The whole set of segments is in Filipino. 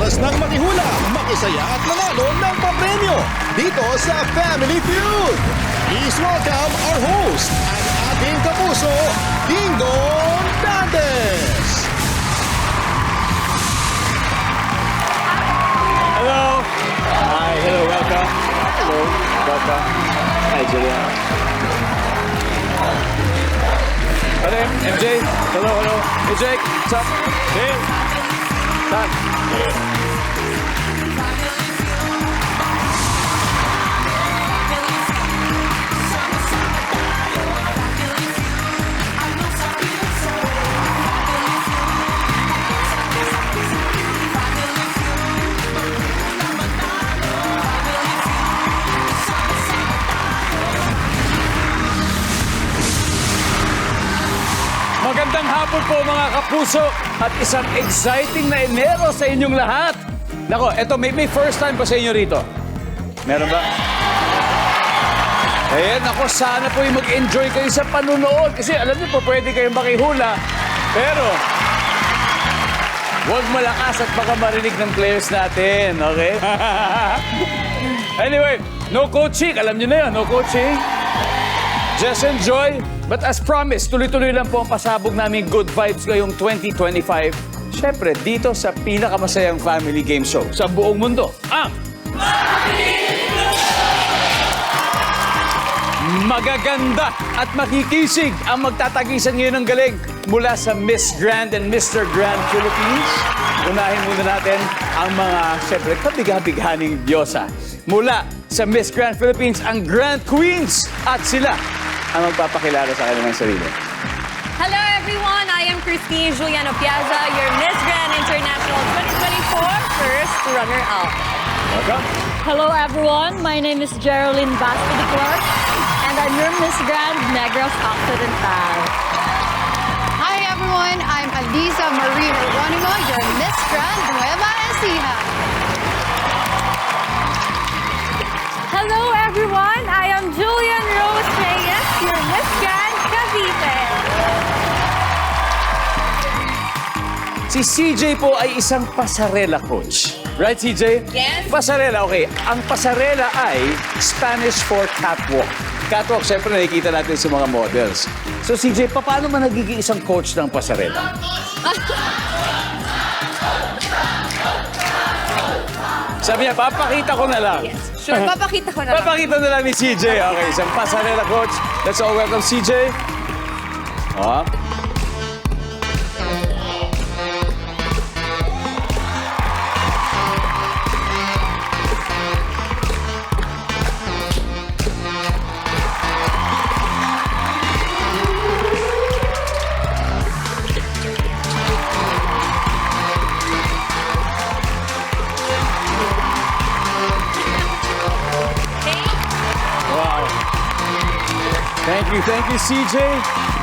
oras ng makihula, makisaya at manalo ng papremyo dito sa Family Feud. Please welcome our host, ang ating kapuso, Dingdong Dantes. Hello. Hi, hello, welcome. Hello, welcome. Hi, Julian. Hello, MJ. Hello, hello. Hey, Jake. What's up? Dale. Sam. Magandang hapon po mga kapuso at isang exciting na Enero sa inyong lahat. Nako, eto may first time pa sa inyo rito. Meron ba? Ayan, ako sana po yung mag-enjoy kayo sa panunood. Kasi alam niyo po, pwede kayong makihula. Pero, huwag malakas at baka marinig ng players natin, okay? Anyway, no coaching. Alam niyo na yun, no coaching. Just enjoy. But as promised, tuloy-tuloy lang po ang pasabog namin good vibes ngayong 2025. Siyempre, dito sa pinakamasayang family game show sa buong mundo. Ang magaganda at makikisig ang magtatagisan ngayon ng galing mula sa Miss Grand and Mr. Grand Philippines. Unahin muna natin ang mga, siyempre, kabigha-bighaning diyosa. Mula sa Miss Grand Philippines, ang Grand Queens. At sila ang magpapakilala sa kanilang sarili. Hello everyone, I am Christine Juliano Piazza, your Miss Grand International 2024 first runner-up. Welcome. Hello everyone, my name is Geraldine Bastidi Clark and I'm your Miss Grand Negros Occidental. Hi everyone, I'm Aliza Marie Geronimo, your Miss Grand Nueva Ecija. Hello everyone, I am Julian Rose Reyes, your Miss Grand Cavite. Si CJ po ay isang pasarela coach. Right, CJ? Yes. Pasarela, okay. Ang pasarela ay Spanish for catwalk. Catwalk, siyempre nakikita natin sa mga models. So, CJ, paano man nagiging isang coach ng pasarela? Sabi niya, papakita ko na lang. Yes, sure, papakita ko na lang. Papakita na lang ni CJ. Okay, isang pasarela coach. Let's all welcome CJ. Oh. Thank you, CJ.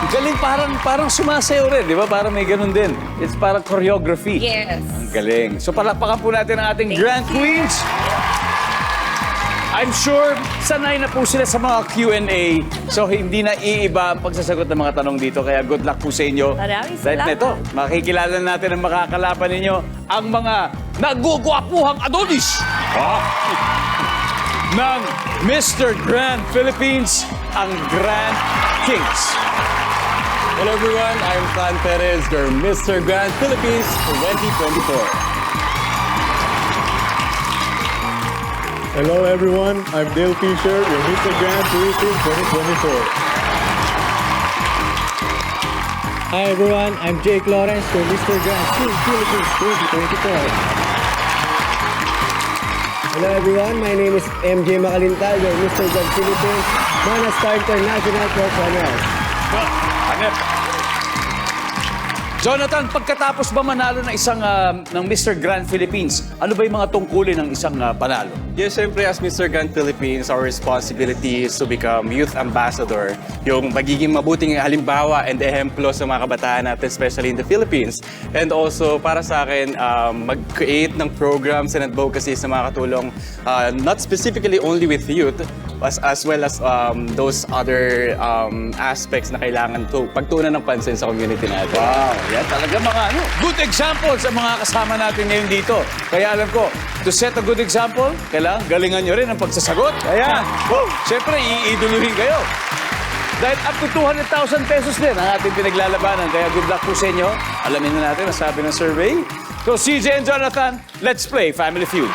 Galing, parang sumasayaw rin, di ba? Parang may ganun din. It's parang choreography. Yes. Ang galing. So palakpakan po natin ang ating Grand Queens. I'm sure sanay na po sila sa mga Q&A. So hindi na iiba ang pagsasagot ng mga tanong dito. Kaya good luck po sa inyo. Maraming Dahil salamat. nito, makikilala natin ang makakalaban ninyo, ang mga nagugwapuhang Adonis ng Mr. Grand Philippines, ang Grand Kings. Hello everyone, I'm Fran Perez, your Mr. Grand Philippines 2024. Hello everyone, I'm Dale Fisher, your Mr. Grand Philippines 2024. Hi everyone, I'm Jake Lawrence, your Mr. Grand Philippines 2024. Hello everyone, my name is MJ Macalintal, your Mr. Grand Philippines Manastar International Cross Runner. Jonathan, pagkatapos ba manalo ng isang ng Mr. Grand Philippines, ano ba yung mga tungkulin ng isang panalo? Yes, syempre as Mr. Grand Philippines, our responsibility is to become youth ambassador. Yung magiging mabuting halimbawa and ehemplo sa mga kabataan natin, especially in the Philippines. And also, para sa akin, mag-create ng programs and advocacy sa mga katulong, not specifically only with youth, as well as those other aspects na kailangan pagtuunan ng pansin sa community natin. Wow, yan talaga mga good example sa mga kasama natin ngayon dito. Kaya alam ko, to set a good example, kailangan galingan nyo rin ang pagsasagot. Kaya, siyempre, iiduluhin kayo. Dahil up to 200,000 pesos din ang ating pinaglalabanan. Kaya good luck po sa inyo. Alamin na natin ang sabi ng survey. So, CJ and Jonathan, let's play Family Feud.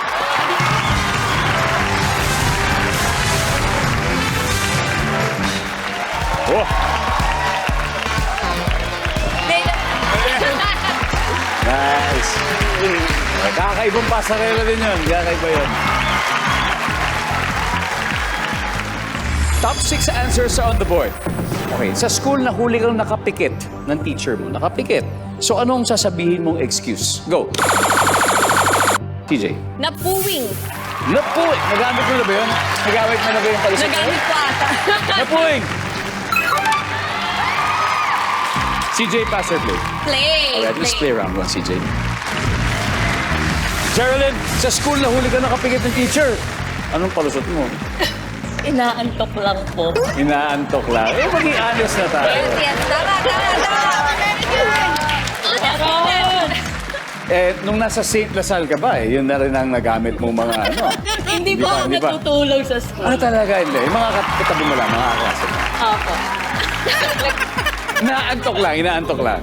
Oh. Nice. Kakaibang pasarela din yun. Kakaiba yun. Top 6 answers are on the board. Okay, sa school nahuli kang nakapikit ng teacher mo. Nakapikit. So anong sasabihin mong excuse? Go. TJ. Napuwing. Napuwing. Nagamit mo na ba yun? Nagamit mo na ba yung palisip? Nagamit ko ata. Napuwing. CJ, pass or play? Play. Alright, let's play round 1, CJ. Geraldine, sa school nahuli ka nakapikit ng teacher. Anong palusot mo? Inaantok lang po. Inaantok lang. Eh, maging honest na tayo. Yes, tama. Eh, nung nasa St. Lasal ka ba, yun na rin ang nagamit mo mga ano. Hindi po ako Di ba? natutulog sa school. Ah, talaga hindi. Yung mga katabi mo lang, mga klase. Opo. Inaantok lang.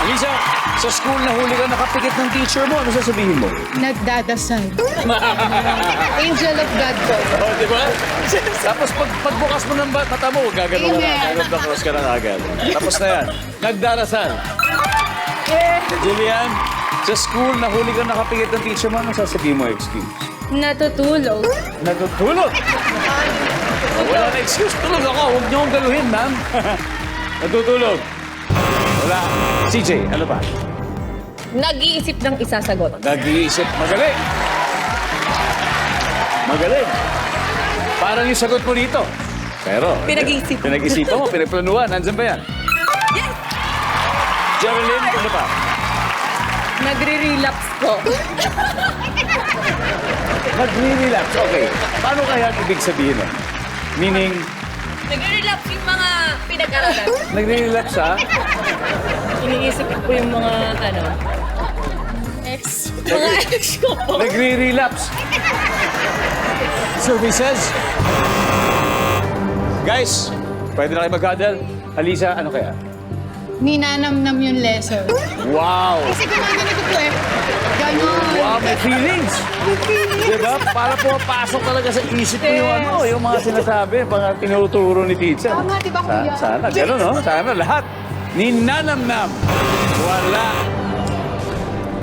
Alisa, sa school nahuli ka nakapikit ng teacher mo, ano sasabihin mo? Nagdadasal. Angel of God po. Oh, di ba? Tapos pagbukas mo ng mata mo, gagano ka na. Amen. Gagano cross ka na agad. Tapos na yan. Nagdarasal. Julian, sa school nahuli ka nakapikit ng teacher mo, ano sasabihin mo excuse? Natutulog. Natutulog. Wala na excuse. Tulog ako. Huwag niyo akong galuhin, ma'am. Natutulog. Wala. CJ, ano pa? Nag-iisip ng isasagot. Nag-iisip. Magaling. Magaling. Parang yung sagot mo dito. Pero... Pinag-iisipan. Pinag-isipan mo, pinagplanuhan. Nandyan ba yan? Yes! Geraldine, ano pa? Nagre-relapse ko. Nagre-relapse. Okay. Paano kaya ang ibig sabihin nun? Meaning, Nagre-relapse yung mga pinag-aralan. nagre-relapse ha? Iniisip ko yung mga, mga ex ko po. Nagre-relapse. Survey says... Guys, pwede na kayo mag-huddle. Alisa, ano kaya? Ninanamnam yung lesson. Wow! Kasi gumagano ko po eh. Ganon. Wow, may feelings! Diba? Para pumapasok talaga sa isip mo yung yung mga sinasabi, mga tinuturo ni teacher. Tama, di ba, kuya? Sana, gano'n, no? Sana lahat. Ninanamnam. Wala.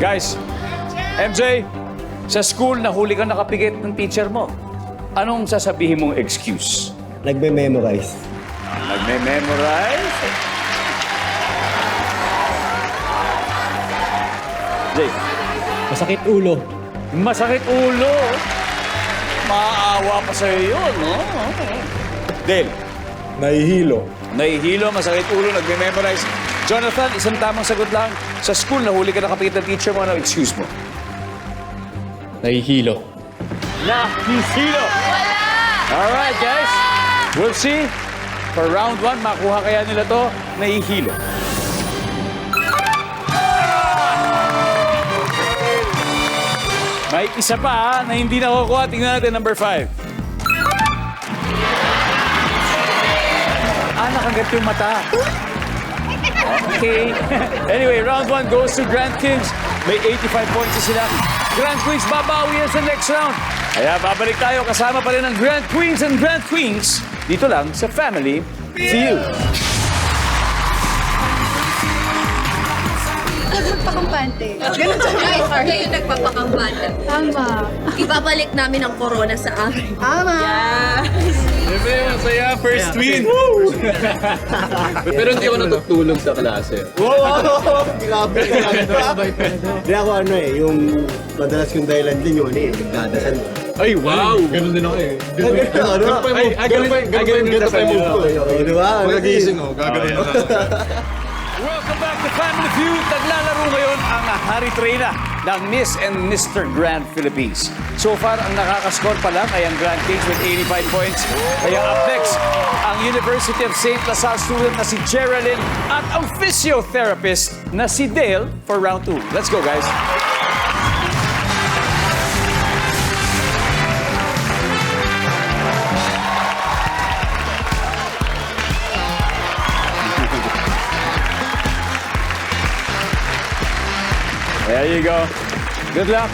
Guys, MJ, sa school, nahuli ka nakapikit ng teacher mo. Anong sasabihin mong excuse? Nagme-memorize. Nagme-memorize? Jake. Masakit ulo. Masakit ulo. Maawa pa sa'yo yun, no? Dale. Nahihilo. Nahihilo, masakit ulo, nagme-memorize. Jonathan, isang tamang sagot lang. Sa school, nahuli ka nakapikit ng teacher mo, ano excuse mo? Nahihilo. Nahihilo! Wala! Alright, guys. We'll see. For round 1, makuha kaya nila to, nahihilo. May isa pa na hindi nakukuha. Tingnan natin, number 5. Nakagat yung mata. Okay. Anyway, round 1 goes to Grand Kings. May 85 points na sila. Grand Queens babawi yan sa next round. Kaya babalik tayo kasama pa rin ng Grand Queens and Grand Queens dito lang sa Family Feud. Magpakampante. Ganun sa guys, kayo nagpapakambanda. Tama. Ibabalik namin ang corona sa amin. Tama. Siyempre, masaya. First win. Pero hindi ako natutulog sa klase. Grabe. Hindi ako yung madalas yung dahilan din yung nagdadasal. Ay, wow! Ganun din ako eh. Ganun pa yung move ko. Di ba? Pagkagising mo, gagawin na lang. Welcome back to Family Feud. Naglalaro ngayon ang Hari Trina. ng Miss and Mr. Grand Philippines. So far, ang nakakascore pa lang ay ang Grand Kings with 85 points. Kaya up next, ang University of St. LaSalle student na si Geraldine at ang physiotherapist na si Dale for round 2. Let's go, guys. There you go. Good luck.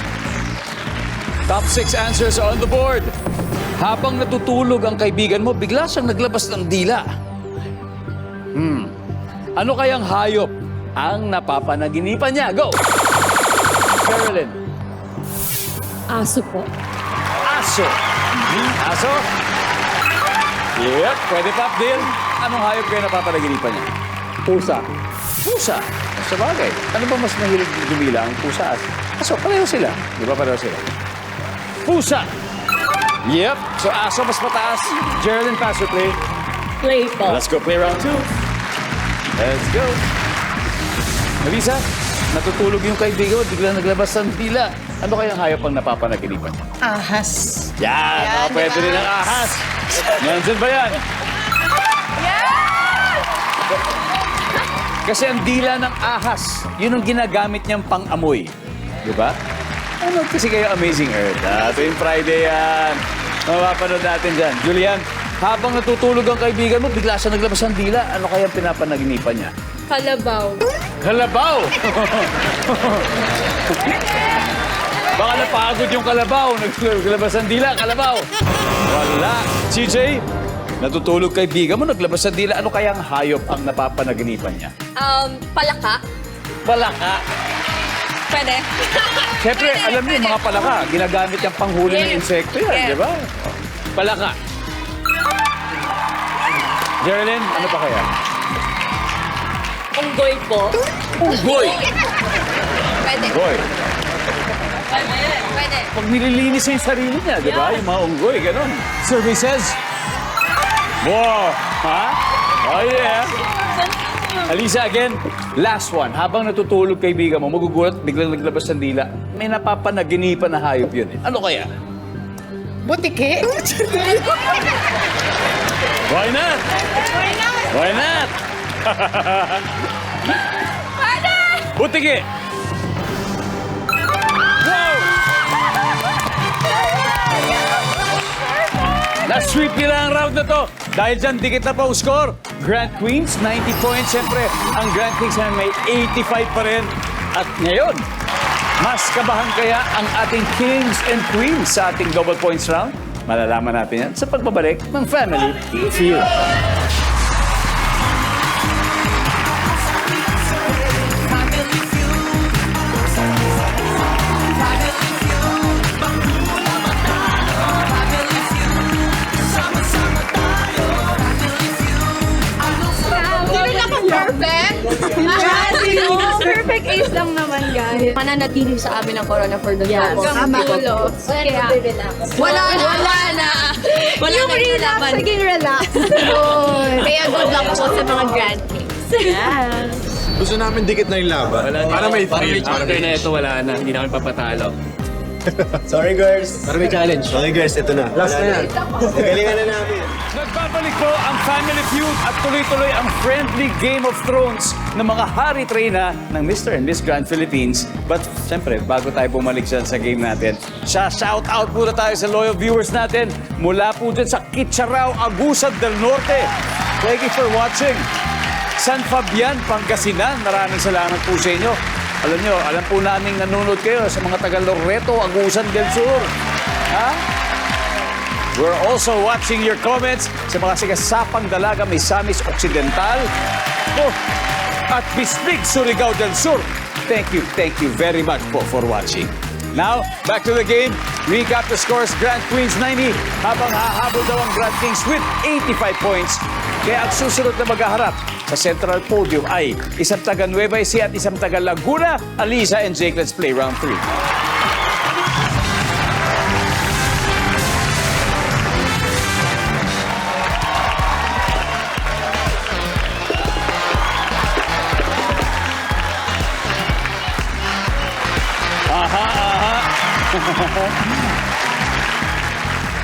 Top 6 answers on the board. Habang natutulog ang kaibigan mo, bigla siyang naglabas ng dila. Ano kayang hayop ang napapanaginipan niya? Go! Carolyn. Aso po. Aso. Aso? Yep, pwede pa, Dale. Anong hayop kayo napapanaginipan niya? Pusa. Pusa. Sa bagay. Ano ba mas mahilig dumila ang pusa? Aso, pareho sila. Di ba pareho sila? Pusa. Yep. So aso mas mataas. Geraldine, pass or play? Play po. Let's go play round 2. Let's go. Marisa, natutulog yung kaibigan mo, biglang naglabas ng dila. Ano kayang hayop ang napapanaginipan? Ahas. Yan! Yan, Pwede rin ang ahas. Nandyan ba yan? Kasi ang dila ng ahas, yun ang ginagamit niyang pang-amoy. Di ba? Ano kasi kayo Amazing Earth? Tuwing Friday yan. Mapapanood natin dyan. Julian, habang natutulog ang kaibigan mo, bigla siya naglabas ng dila. Ano kaya pinapanaginipan niya? Kalabaw. Kalabaw! Baka napagod yung kalabaw. Naglabas ng dila, kalabaw. Wala. CJ, natutulog kaibigan mo, naglabas ng dila. Ano kayang hayop ang napapanaginipan niya? Palaka. Palaka. Pwede. Siyempre, alam niyo, mga palaka, ginagamit yung panghuli ng Yes. insekto yan, Yes. di ba? Palaka. Geraldine, ano pa kaya? Unggoy po. Unggoy! Pwede. Unggoy. Pwede. Pag nililinis niya yung sarili niya, di ba? Yung mga unggoy, ganun. Survey says, wow! Ha? Oh, yeah. Alisa, again, last one. Habang natutulog kaibigan mo, magugulat, biglang naglabas ng dila. May napapanaginipan na hayop yun. Ano kaya? Butiki. Why not? Why not? Butiki! Wow! Na-sweep nila ang round na to. Dahil dyan, dikit na pa ang score. Grand Queens, 90 points. Siyempre, ang Grand Kings na may 85 pa rin. At ngayon, mas kabahan kaya ang ating Kings and Queens sa ating double points round? Malalaman natin yan sa pagbabalik ng Family Feud. Perfect ace lang naman, guys. Mananatili sa amin ang corona for the Yes. Tama. Kaya, Wala na. Wala yung na relax, laban. naging relax. Kaya good luck po sa mga Grand Kings. Yes. Gusto namin dikit na yung laban. Para may thrill. After na ito, wala na. Hindi na kami papatalo. Sorry, girls. Para may challenge. Okay, girls, ito na. Last na yan. Nagalingan na namin. Nagbabalik po ang Family Feud at tuloy-tuloy ang friendly Game of Thrones ng mga hari trina ng Mr. and Miss Grand Philippines. But siyempre, bago tayo bumalik dyan sa game natin, shout out muna tayo sa loyal viewers natin mula po dyan sa Kitcharao, Agusan del Norte. Thank you for watching. San Fabian, Pangasinan, maraming salamat po sa inyo. Alam nyo, alam po namin nanonood kayo sa mga taga Loreto, Agusan del Sur. Ha? We're also watching your comments sa mga sigasapang dalaga Misamis Occidental at Bislig, Surigao del Sur. Thank you very much po for watching. Now, back to the game. Recap the scores. Grand Queens 90 habang hahabol daw ang Grand Kings with 85 points. Kaya ang susunod na maghaharap sa Central Podium ay isang taga Nueva Ecija at isang taga Laguna. Alisa and Jake, let's play round 3.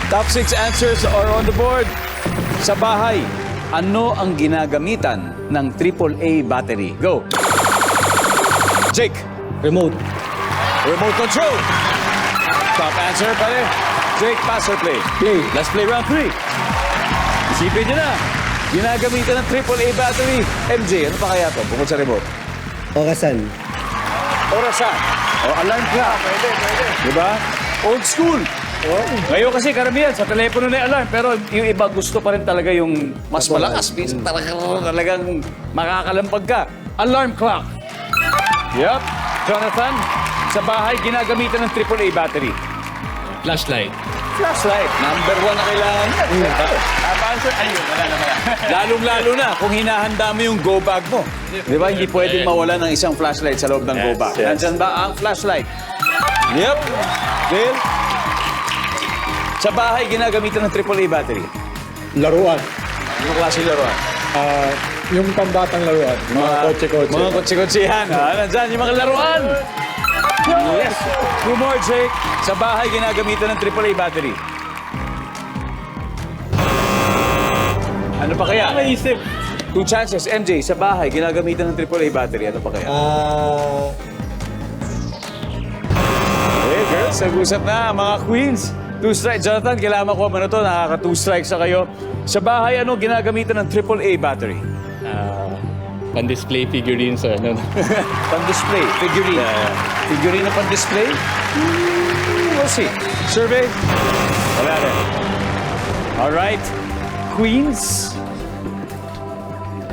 Top 6 answers are on the board. Sa bahay, ano ang ginagamitan ng AAA battery? Go! Jake. Remote. Remote control. Top answer pare. Jake, pass or play? Play. Let's play round 3. Isipin nyo na. Ginagamitan ng AAA battery. MJ, ano pa kaya to? Bukod sa remote. Okasan. Orasan. O alarm clock. Pwede. Diba? Old school. Ngayon kasi karamihan sa telepono na yung alarm, pero yung iba gusto pa rin talaga yung mas malakas. Minsan talagang makakalampag ka. Alarm clock. Yup. Jonathan, sa bahay ginagamitan ng AAA battery. Flashlight. Flashlight. Number 1 na kailangan yan. Answer, ayun, wala na. Lalong-lalo na kung hinahanda mo yung go bag mo. Di ba? Hindi pwedeng mawala ng isang flashlight sa loob ng go bag. Yes. Nandyan ba ang flashlight? Yep. Bill? Sa bahay, ginagamitan ng AAA battery. Laruan. Anong klase laruan? Yung pambatang laruan. Yung mga kotse-kotse. Mga kotse-kotsehan. Nandyan yung mga laruan. Yes. 2 more, Jake. Sa bahay, ginagamitan ng AAA battery. Ano pa kaya? Maisip. 2 chances. MJ, sa bahay, ginagamitan ng AAA battery. Ano pa kaya? Hey, girls, nag-usap na. Mga queens. 2 strikes. Jonathan, kailangan ko ano to. Nakaka 2 strikes na kayo. Sa bahay, ano ginagamitan ng AAA battery? Pan-display figurines or ano. Pan-display. Figurine. Figurine na pan-display? We'll see. Survey? Wala rin. Alright. Queens.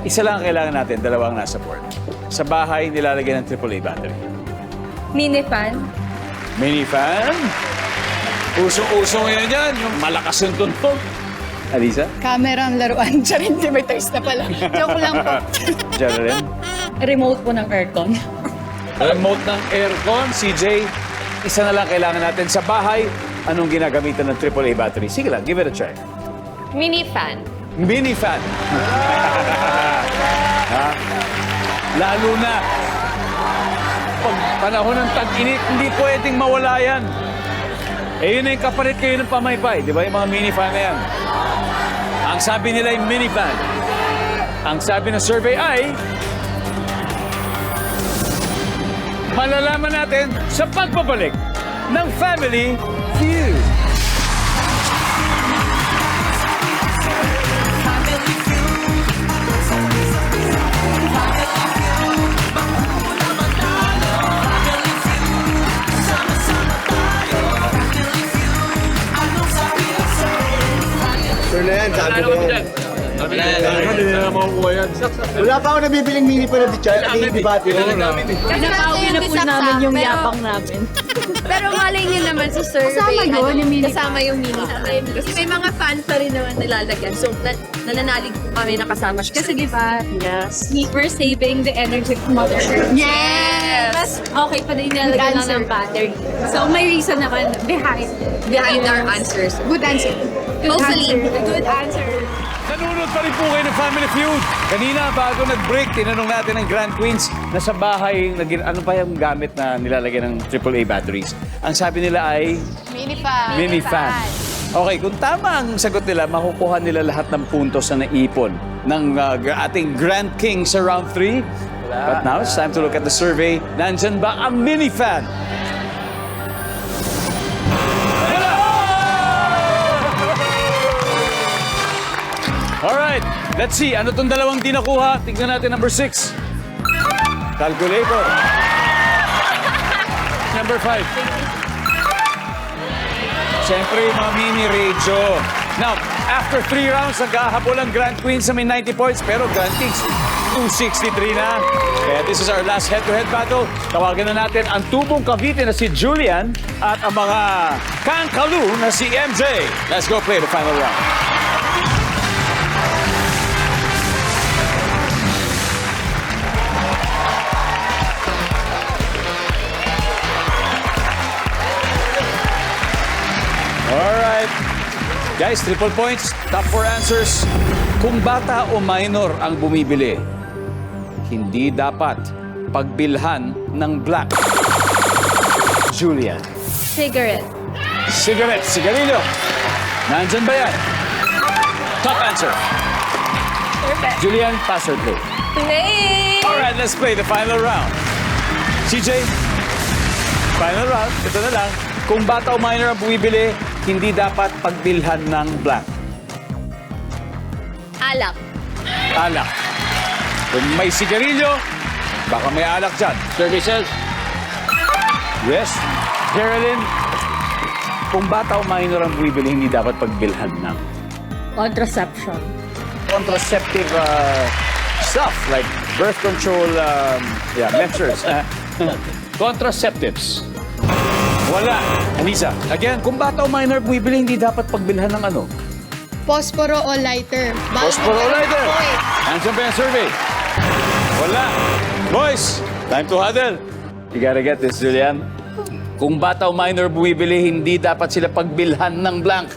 Isa lang ang kailangan natin. Dalawang nasa board. Sa bahay, nilalagyan ng AAA battery. Mini fan. Mini fan. Usong-usong ngayon yan. Yung malakas yung tuntog. Alisa? Camera ang laruan. Charin, may toys na pala. Joke lang po. Jerilyn? Remote po ng aircon. Remote ng aircon. CJ, isa na lang kailangan natin. Sa bahay, anong ginagamitan ng AAA battery? Sige lang, give it a try. Mini fan. Mini fan. Ha? Lalo na pag panahon ng tag-init, hindi pwedeng mawala yan. Eh yun na yung kapalit kayo ng pamaypay. Di ba yung mga mini fan na yan? Ang sabi nila yung mini fan. Ang sabi ng survey ay malalaman natin sa pagbabalik ng Family Feud. Sure na yan, sabi ko yan. Hindi na makukuha yan. Wala pa ako nabibiling mini pa na di battery. Pinapawi na po namin yung yapang namin. Pero malay niyo naman sa survey, Kasama yun, yung mini kasama yung mini fan. Kasi may mga fan pa rin naman nilalagyan. So, nananalig po kami na kasama siya. Kasi di ba, Yes. We're saving the energy of Mother Earth. yes! Mas okay pa din nilalagyan lang ng battery. So may reason naman behind Our answers. Good answer. Hopefully. Good answer. Nanonood pa rin po kayo ng Family Feud. Kanina, bago nag-break, tinanong natin ng Grand Queens na sa bahay, ano pa yung gamit na nilalagyan ng AAA batteries. Ang sabi nila ay Mini fan. mini fan. Okay, kung tama ang sagot nila, makukuha nila lahat ng puntos na naipon ng ating Grand King sa round 3. But now, it's time to look at the survey. Nandyan ba ang mini fan? Alright, let's see. Ano tong dalawang di nakuha? Tignan natin number 6. Calculator. Number 5. Siyempre, yung mga mini radio. Now, after 3 rounds, naghahabol ang Grand Queens sa may 90 points, pero Grand Kings, 263 na. Kaya this is our last head-to-head battle. Tawagan na natin ang tubong Cavite na si Julian at ang mga Kangkalu na si MJ. Let's go play the final round. Alright. Guys, triple points. Top 4 answers. Kung bata o minor ang bumibili, hindi dapat pagbilhan ng black. Julian? Cigarette. Cigarette, sigarilyo. Nandyan ba yan? Top answer. Perfect. Julian, pass or play? Play! Alright, let's play the final round. CJ, final round. Ito na lang. Kung bata o minor ang bumibili, hindi dapat pagbilhan ng blank. Alak. Alak. Kung may sigarilyo, baka may alak dyan. Survey says? Yes. Geraldine, kung bata o minor ang bumibili, hindi dapat pagbilhan ng Contraception. contraceptive stuff like birth control measures. Contraceptives. Wala. Anissa, again, kung bata o minor bumibili, hindi dapat pagbilhan ng ano? Posporo o lighter. Posporo o lighter. Answer ba yung survey? Wala. Boys, time to huddle. You gotta get this, Julian. Kung bata o minor bumibili, hindi dapat sila pagbilhan ng blank.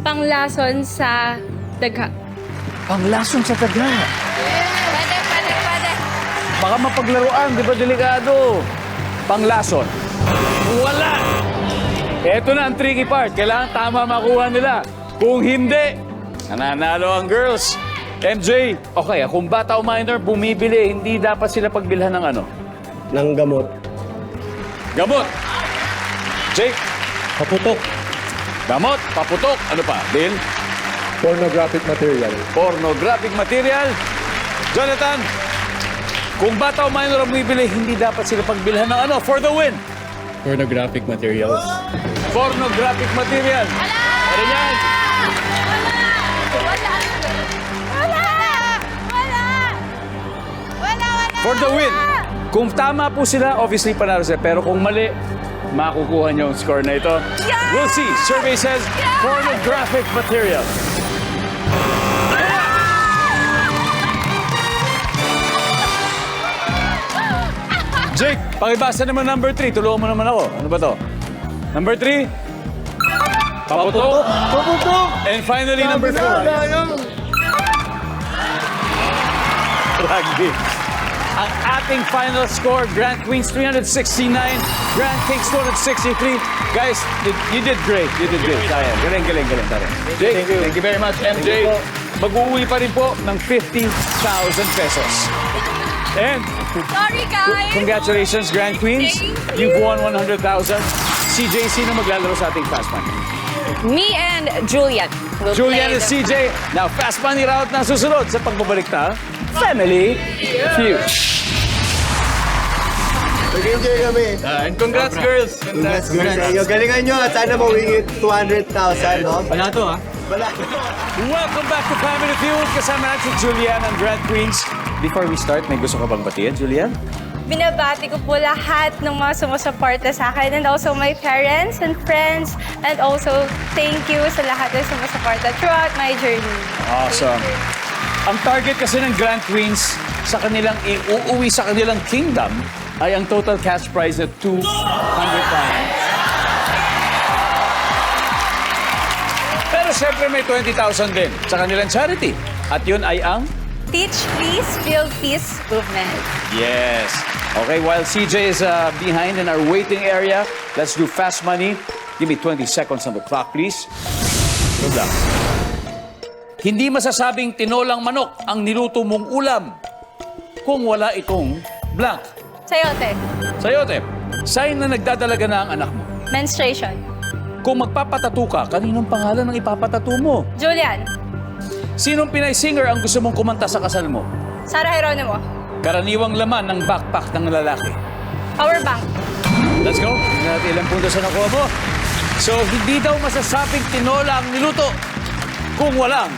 Panglason sa daga. Panglason sa taga. Pwede. Baka mapaglaruan, di ba delikado? Panglason. Wala! Ito na ang tricky part. Kailangan tama makuha nila. Kung hindi, nananalo ang girls. MJ, okay, kung bata o minor bumibili, hindi dapat sila pagbilhan ng ano? Ng gamot. Gamot. Jake, Paputok. gamot, paputok. Ano pa? Bill, Pornographic material. pornographic material. Jonathan, kung bata o minor ang bumibili, hindi dapat sila pagbilhan ng ano? For the win. Pornographic materials. Pornographic material. Ano yan? For the win. Kung tama po sila, obviously panalo sila. Pero kung mali, makukuha niyo ang score na ito. We'll see. Survey says pornographic material. Jake, pakibasa naman number 3. Tulungan mo naman ako. Ano ba to? Number 3. Paputok. Paputok! And finally, number 4. Rugby. Ang ating final score, Grand Queens 369, Grand Kings 263. Guys, you did great. You did great. Galing. Jake, thank you very much. MJ, mag-uwi pa rin po ng 50,000 pesos. And Sorry, guys. congratulations, Grand Queens. Thank You've won 100,000. CJ, sino maglalaro sa ating Fast Money? Me and Julian will Julian play and the- CJ. Now, Fast Money route na susunod sa pagbabalik na Family Feud. Nag-enjoy kami. And congrats, girls! Congrats sa inyo. Galingan nyo at sana mawingit 200,000, no? Wala to, ha? Welcome back to Family Feud. Kasama natin si Julian and Grand Queens. Before we start, may gusto ka bang batiin, Julian? Binabati ko po lahat ng mga sumusuporta sa akin and also my parents and friends and also thank you sa lahat ng sumusuporta throughout my journey. Awesome. Ang target kasi ng Grand Queens sa kanilang iuuwi sa kanilang kingdom ay ang total cash prize na 200,000. Pero syempre may 20,000 din sa kanilang charity. At yun ay ang Teach Please, Build Peace Movement. Yes. Okay, while CJ is behind in our waiting area, let's do Fast Money. Give me 20 seconds on the clock, please. Good luck. Hindi masasabing tinolang manok ang niluto mong ulam kung wala itong blank. Sayote. Sayote, sign na nagdadalaga na ang anak mo. Menstruation. Kung magpapatato ka, kaninong pangalan ang ipapatato mo? Julian. Sinong Pinay singer ang gusto mong kumanta sa kasal mo? Sarah Geronimo. Karaniwang laman ng backpack ng lalaki. Power bank. Let's go. Tingnan natin ilang puntos na nakuha mo. So, hindi daw masasabing tinola ang niluto kung walang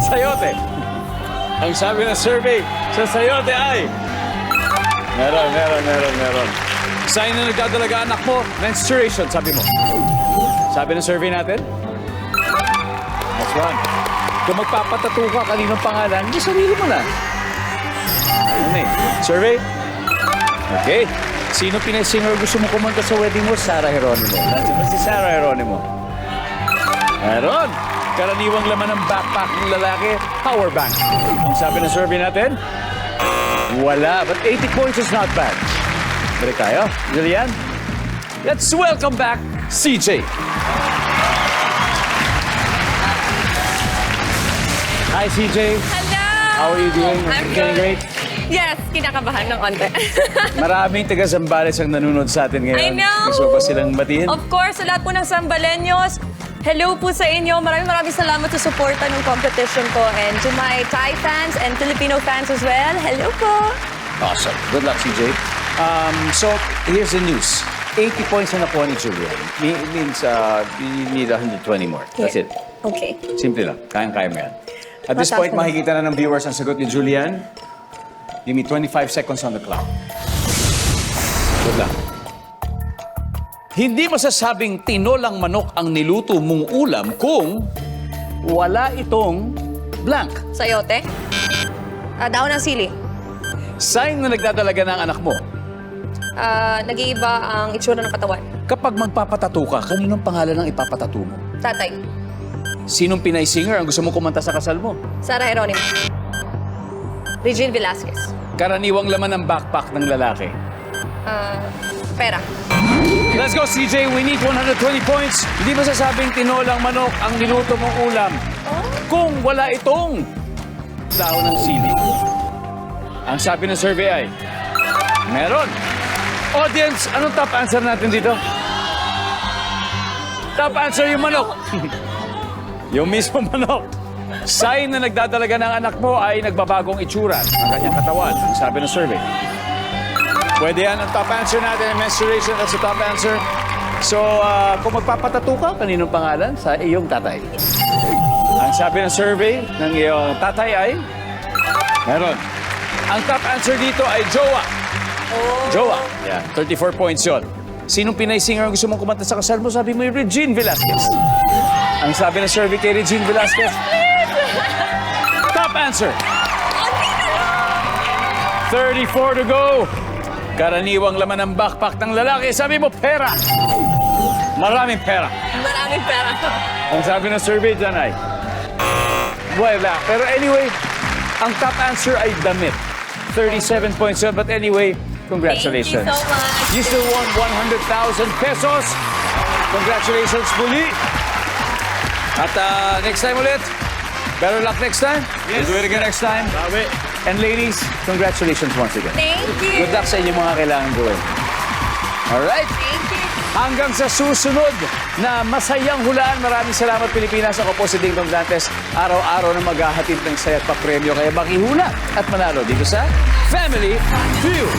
sayote. Ang sabi ng survey sa sayote ay meron. Sign na nagdadalaga anak mo, menstruation, sabi mo. Sabi ng survey natin? That's one. Kung magpapatato ka, kaninong pangalan, hindi sarili mo na. Ano eh? Survey? Okay. Sino Pinay singer gusto mo kumanta sa wedding mo? Sarah Geronimo. Nandiyan ba si Sarah Geronimo? Meron. Karaniwang laman ng backpack ng lalaki, power bank. Ang sabi ng survey natin? Wala. But 80 points is not bad. Balik tayo. Julian. Let's welcome back CJ. Hi, CJ. Hello! How are you doing? I'm Feeling good. great? Yes, kinakabahan ng konti. Maraming taga-Zambales ang nanonood sa atin ngayon. I know! Gusto ba silang batiin? Of course, sa lahat po ng Zambaleños, hello po sa inyo. Maraming salamat sa suporta ng competition ko. And to my Thai fans and Filipino fans as well, hello po! Awesome. Good luck, CJ. So, here's the news. 80 points na nakuha ni Julian. It means you need 120 more. That's it. Okay. Simple lang. Kayang-kaya mo yan. At this point, makikita na ng viewers ang sagot ni Julian. Give me 25 seconds on the clock. Good luck. Hindi masasabing tinolang manok ang niluto mong ulam kung wala itong blank. Sayote? Daon ng sili. Sign na nagdadalaga ng anak mo. Nag-iiba ang itsura ng katawan. Kapag magpapatato ka, kaninong pangalan ang ipapatato mo? Tatay. Sinong Pinay singer ang gusto mo kumanta sa kasal mo? Sara Geronimo. Regine Velasquez. Karaniwang laman ng backpack ng lalaki. Pera. Let's go, CJ. We need 120 points. Hindi masasabing tinolang manok ang niluto mong ulam kung wala itong dahon ng sili. Ang sabi ng survey ay, meron. Audience, anong top answer natin dito? Top answer yung manok. Yung mismo manok. Sign na nagdadalaga ng anak mo ay nagbabagong itsura ng kanyang katawan. Ang sabi ng survey. Pwede yan ang top answer natin. Menstruation, that's the top answer. So, kung magpapatato ka, kaninong pangalan? Sa iyong tatay. Ang sabi ng survey ng iyong tatay ay, meron. Ang top answer dito ay jowa. Jowa. Yeah, 34 points yun. Sinong Pinay singer ang gusto mong kumanta sa kasal mo? Sabi mo yung Regine Velasquez. Ang sabi ng survey kay Regine Velasquez, top answer. 34 to go. Karaniwang laman ng backpack ng lalaki. Sabi mo, pera. Maraming pera. Maraming pera. Ang sabi ng survey dyan ay, wala. Pero anyway, ang top answer ay damit. 37 points yun. But anyway, congratulations. Thank you so much. You still won 100,000 pesos. Congratulations muli. At next time ulit. Better luck next time. Yes. We'll do it again next time. And ladies, congratulations once again. Thank you. Good luck sa inyo mga kailangan gawin. Alright? Thank you. Hanggang sa susunod na masayang hulaan. Maraming salamat, Pilipinas. Ako po si Ding Dong Dantes. Araw-araw na maghahatid ng saya at papremyo. Kaya makihula at manalo dito sa Family Feud.